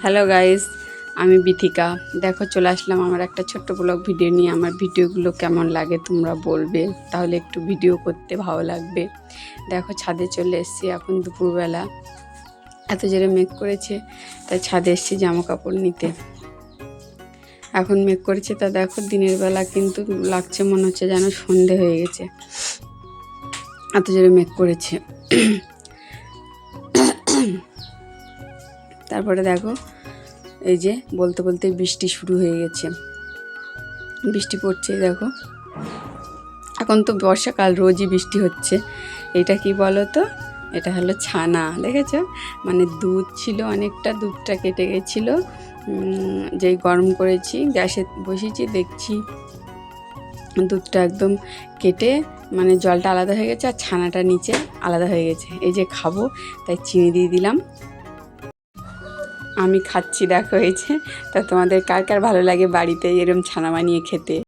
Hello guys, আমি বিথিকা। দেখো চলে আসলাম আমার একটা ছোট্ট ব্লগ ভিডিও নিয়ে। আমার ভিডিওগুলো কেমন লাগে তোমরা বলবে, তাহলে একটু ভিডিও করতে ভালো লাগবে। দেখো ছাদে চলে এসেছি এখন দুপুরবেলা, এত জোরে মেঘ করেছে তাই ছাদে এসেছি জামা কাপড় নিতে। এখন মেঘ করেছে তা দেখো দিনের বেলা কিন্তু লাগছে মনে হচ্ছে যেন সন্ধে হয়ে গেছে, এত জোরে মেঘ করেছে। তারপরে দেখো এই যে বলতে বলতে বৃষ্টি শুরু হয়ে গেছে, বৃষ্টি পড়ছে দেখো। এখন তো বর্ষাকাল, রোজই বৃষ্টি হচ্ছে। এটা কি বলো তো, এটা হলো ছানা, দেখেছ? মানে দুধ ছিল অনেকটা, দুধটা কেটে গেছিলো, যেই গরম করেছি গ্যাসে বসিয়েছি দেখছি দুধটা একদম কেটে মানে জলটা আলাদা হয়ে গেছে আর ছানাটা নিচে আলাদা হয়ে গেছে। এই যে খাবো তাই চিনি দিয়ে দিলাম, আমি খাচ্ছি দেখো। এই যে তা তোমাদের কার কার ভালো লাগে বাড়িতে এরম ছানা বানিয়ে খেতে?